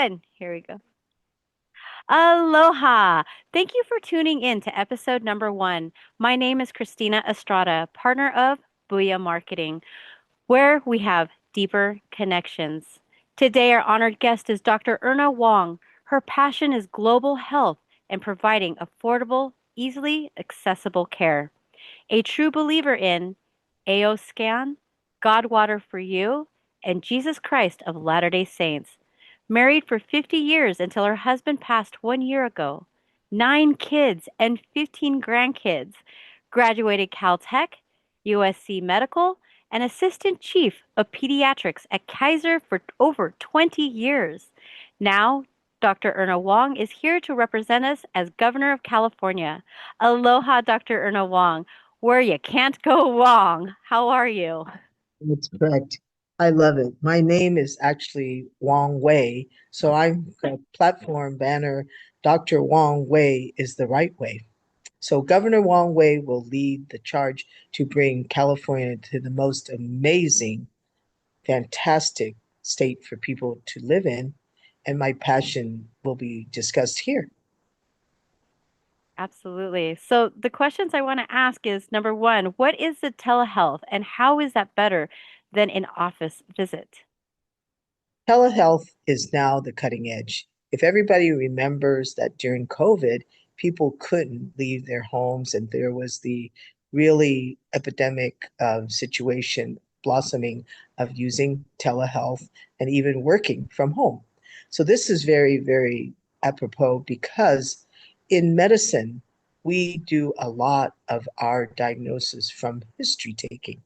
one. Here we go. Aloha. Thank you for tuning in to episode number one. My name is Christina Estrada, partner of Booyah Marketing, where we have deeper connections. Today, our honored guest is Dr. Erna Wong. Her passion is global health and providing affordable, easily accessible care. A true believer in AO Scan, God Water for You, and Jesus Christ of Latter-day Saints. Married for 50 years until her husband passed 1 year ago. 9 kids and 15 grandkids. Graduated Caltech, USC Medical, and Assistant Chief of Pediatrics at Kaiser for over 20 years. Now, Dr. Erna Wong is here to represent us as Governor of California. Aloha, Dr. Erna Wong, where you can't go wrong. How are you? That's correct. I love it. My name is actually Wong Wei, so I'm the platform banner. Dr. Wong Wei is the right way. So Governor Wong Wei will lead the charge to bring California to the most amazing, fantastic state for people to live in, and my passion will be discussed here. Absolutely. So the questions I want to ask is number one, what is the telehealth and how is that better than an office visit? Telehealth is now the cutting edge. If everybody remembers that during COVID, people couldn't leave their homes and there was the really epidemic situation blossoming of using telehealth and even working from home. So this is very, very apropos because in medicine, we do a lot of our diagnosis from history taking.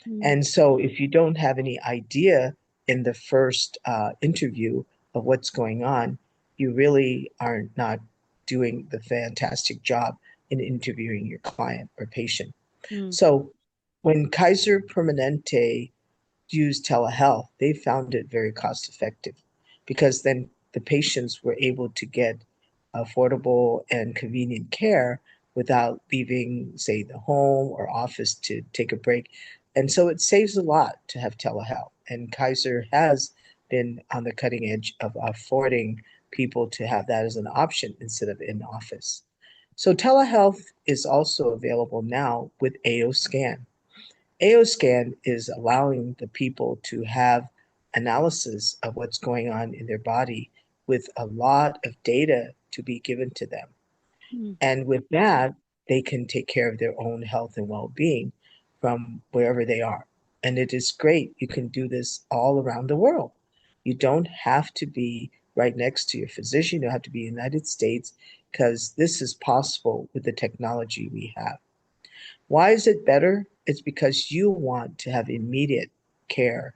Mm. And so, if you don't have any idea in the first interview of what's going on, you really are not doing the fantastic job in interviewing your client or patient. Mm. So, when Kaiser Permanente used telehealth, they found it very cost effective because then the patients were able to get affordable and convenient care without leaving, say, the home or office to take a break. And so it saves a lot to have telehealth. And Kaiser has been on the cutting edge of affording people to have that as an option instead of in office. So telehealth is also available now with AO Scan. AO Scan is allowing the people to have analysis of what's going on in their body with a lot of data to be given to them. Mm. And with that, they can take care of their own health and well being from wherever they are. And it is great. You can do this all around the world. You don't have to be right next to your physician. You don't have to be in the United States because this is possible with the technology we have. Why is it better? It's because you want to have immediate care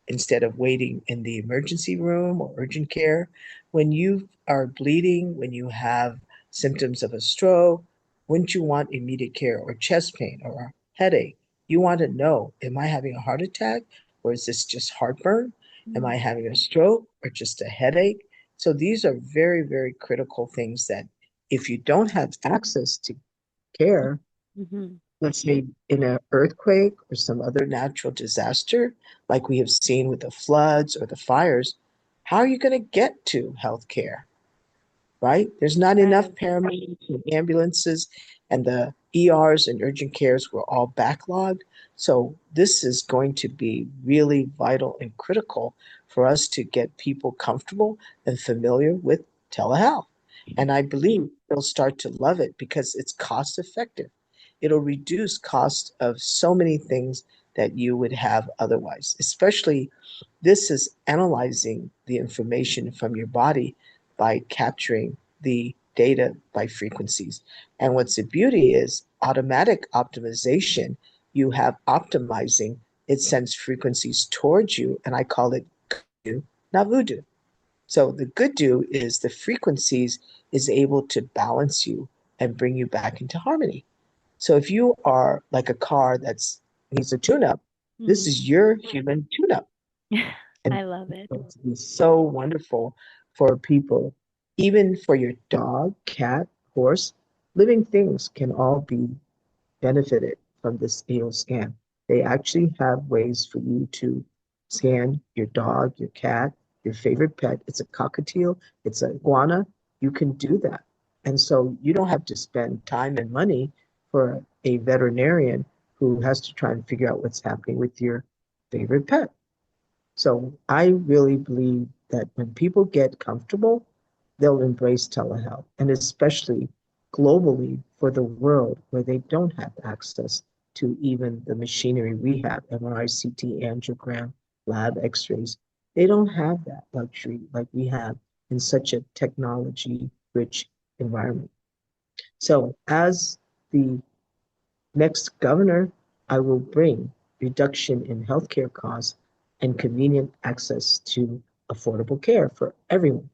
instead of waiting in the emergency room or urgent care. When you are bleeding, when you have symptoms of a stroke, wouldn't you want immediate care or chest pain or a headache? You want to know, am I having a heart attack or is this just heartburn? Am Mm. I having a stroke or just a headache? So these are very, very critical things that if you don't have access to care, Mhm. let's say in an earthquake or some other natural disaster, like we have seen with the floods or the fires, how are you going to get to healthcare, right? There's not enough Right. paramedics and ambulances, and the ERs and urgent cares were all backlogged. So this is going to be really vital and critical for us to get people comfortable and familiar with telehealth. And I believe they'll start to love it because it's cost effective. It'll reduce cost of so many things that you would have otherwise. Especially this is analyzing the information from your body by capturing the data by frequencies. And what's the beauty is automatic optimization. You have optimizing, it sends frequencies towards you, and I call it do, not voodoo. So the good do is the frequencies is able to balance you and bring you back into harmony. So if you are like a car that's needs a tune-up, this Mhm. is your human tune-up. And I love it. it's going to be so wonderful for people, even for your dog, cat, horse, living things can all be benefited from this AO scan. They actually have ways for you to scan your dog, your cat, your favorite pet, it's a cockatiel, it's a iguana, you can do that. And so you don't have to spend time and money for a veterinarian who has to try and figure out what's happening with your favorite pet. So I really believe that when people get comfortable, they'll embrace telehealth, and especially globally for the world where they don't have access to even the machinery we have, MRI, CT, angiogram, lab x-rays. They don't have that luxury like we have in such a technology rich environment. So as the next governor, I will bring reduction in healthcare costs and convenient access to affordable care for everyone.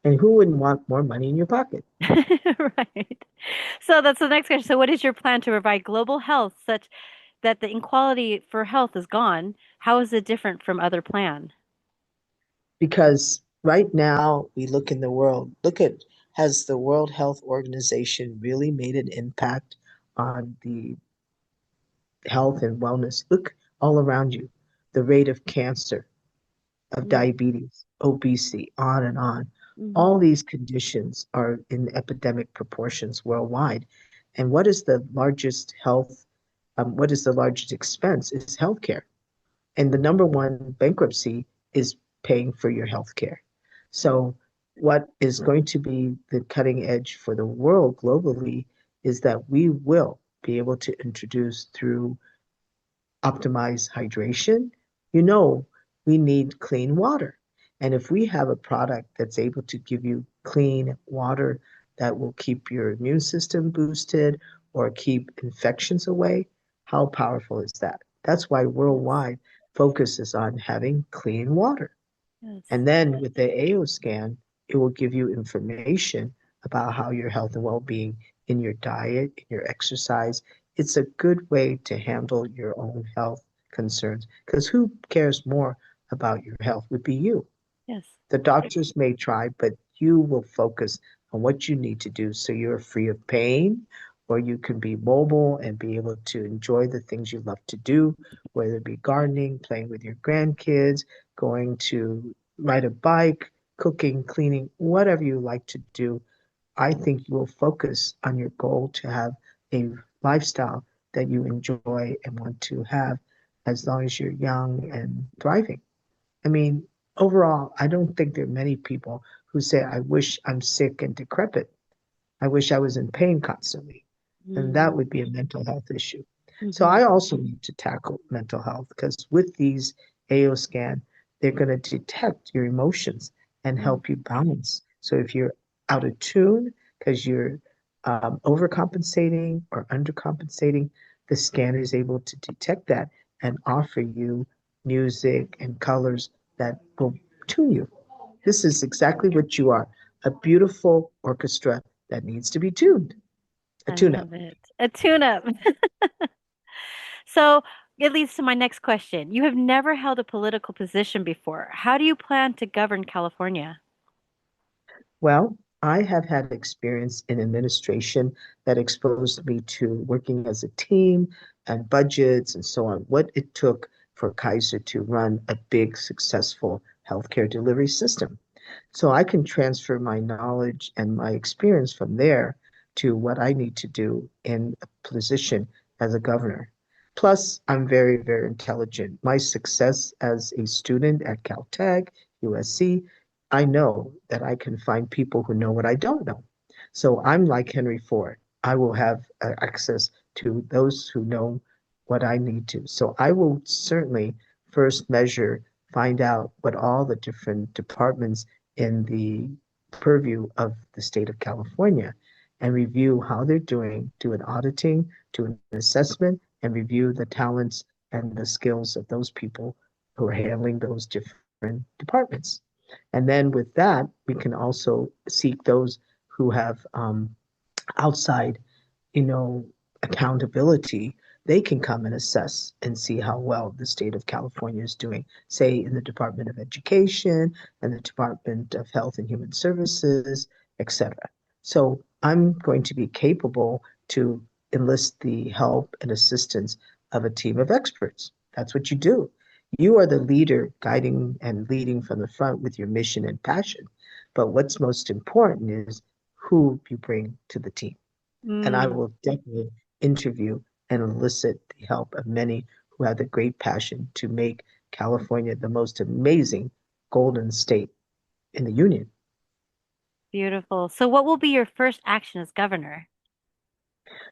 And who wouldn't want more money in your pocket? Right. So that's the next question. So what is your plan to provide global health such that the inequality for health is gone? How is it different from other plan? Because right now we look in the world, look at has the World Health Organization really made an impact on the health and wellness? Look all around you, the rate of cancer, of diabetes, obesity, on and on. Mm-hmm. All these conditions are in epidemic proportions worldwide. And what is the largest what is the largest expense is healthcare. And the number one bankruptcy is paying for your healthcare. So, what is going to be the cutting edge for the world globally is that we will be able to introduce through optimize hydration, you know, we need clean water. And if we have a product that's able to give you clean water that will keep your immune system boosted or keep infections away, how powerful is that? That's why Yes. worldwide focus is on having clean water. Yes. And then with the AO scan, it will give you information about how your health and well-being in your diet, in your exercise. It's a good way to handle your own health concerns because who cares more about your health would be you. Yes. The doctors may try, but you will focus on what you need to do so you're free of pain or you can be mobile and be able to enjoy the things you love to do, whether it be gardening, playing with your grandkids, going to ride a bike, cooking, cleaning, whatever you like to do. I think you will focus on your goal to have a lifestyle that you enjoy and want to have as long as you're young and thriving. I mean, overall, I don't think there are many people who say, I wish I'm sick and decrepit. I wish I was in pain constantly. And that Mm-hmm. would be a mental health issue. So Mm-hmm. I also need to tackle mental health because with these AO scan, they're going to detect your emotions and help you balance. So if you're out of tune because you're overcompensating or undercompensating, the scanner is able to detect that and offer you music and colors that will tune you. This is exactly what you are, a beautiful orchestra that needs to be tuned, a I tune up. love it. A tune-up. So it leads to my next question. You have never held a political position before. How do you plan to govern California? Well, I have had experience in administration that exposed me to working as a team and budgets and so on, what it took for Kaiser to run a big, successful healthcare delivery system. So I can transfer my knowledge and my experience from there to what I need to do in a position as a governor. Plus, I'm very, very intelligent. My success as a student at Caltech, USC, I know that I can find people who know what I don't know. So I'm like Henry Ford. I will have access to those who know what I need to. So I will certainly first measure, find out what all the different departments in the purview of the state of California and review how they're doing, do an auditing, do an assessment, and review the talents and the skills of those people who are handling those different departments. And then with that, we can also seek those who have outside, accountability. They can come and assess and see how well the state of California is doing, say in the Department of Education and the Department of Health and Human Services, etc. So I'm going to be capable to enlist the help and assistance of a team of experts. That's what you do. You are the leader guiding and leading from the front with your mission and passion. But what's most important is who you bring to the team. And I Mm, will definitely interview and elicit the help of many who have the great passion to make California the most amazing golden state in the union. beautiful. So, what will be your first action as governor?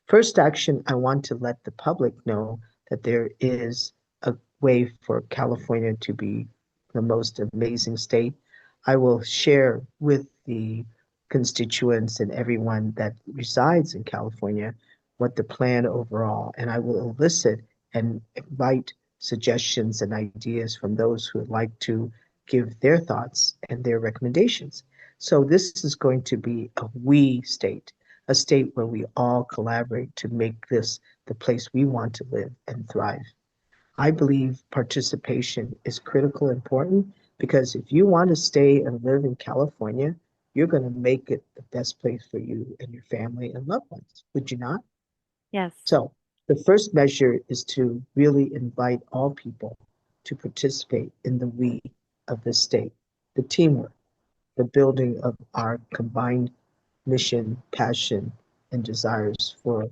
First action, I want to let the public know that there is a way for California to be the most amazing state. I will share with the constituents and everyone that resides in California what the plan overall, and I will elicit and invite suggestions and ideas from those who would like to give their thoughts and their recommendations. So this is going to be a we state, a state where we all collaborate to make this the place we want to live and thrive. I believe participation is critical and important because if you want to stay and live in California, you're going to make it the best place for you and your family and loved ones. Would you not? Yes, So, the first measure is to really invite all people to participate in the we of the state, the teamwork, the building of our combined mission, passion, and desires for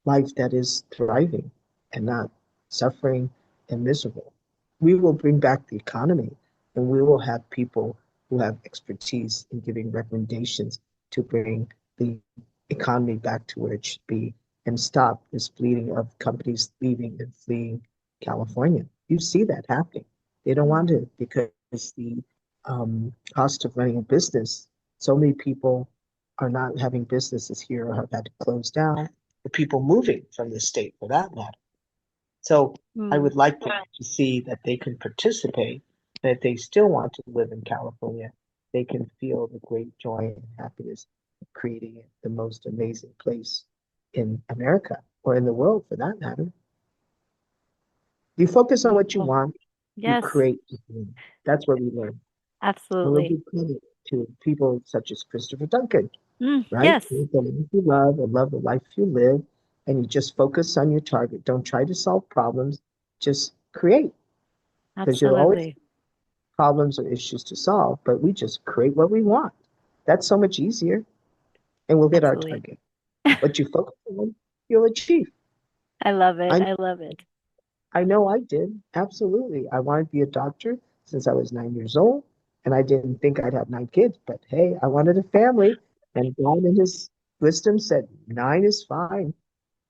life that is thriving and not suffering and miserable. We will bring back the economy and we will have people who have expertise in giving recommendations to bring the economy back to where it should be and stop this bleeding of companies leaving and fleeing California. You see that happening. They don't want to because the cost of running a business, so many people are not having businesses here or have had to close down, the people moving from the state for that matter. So I mm, would like them to see that they can participate, that if they still want to live in California, they can feel the great joy and happiness of creating it the most amazing place in America or in the world for that matter. You focus on what you beautiful. want, you Yes, create. That's what we learn. And we'll absolutely. give credit to people such as Christopher Duncan, right? Yes, Live the life you love and love the life you live. And you just focus on your target. Don't try to solve problems, just create because you'll always absolutely. have problems or issues to solve, but we just create what we want. That's so much easier and we'll hit our Absolutely. target. What you focus on, you'll achieve. I love it. I, I love it. I know I did. Absolutely. I wanted to be a doctor since I was 9 years old, and I didn't think I'd have 9 kids, but hey, I wanted a family. And God, in His wisdom, said nine is fine.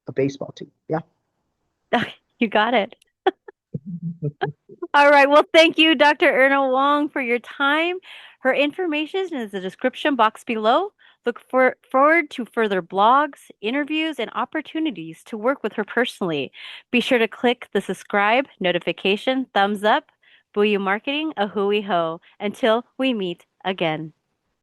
A baseball team. Yeah. You got it. All right. Well, thank you, Dr. Erna Wong, for your time. Her information is in the description box below. Forward to further blogs, interviews, and opportunities to work with her personally. Be sure to click the subscribe, notification, thumbs up, Booyah Marketing, a hooey ho. Until we meet again.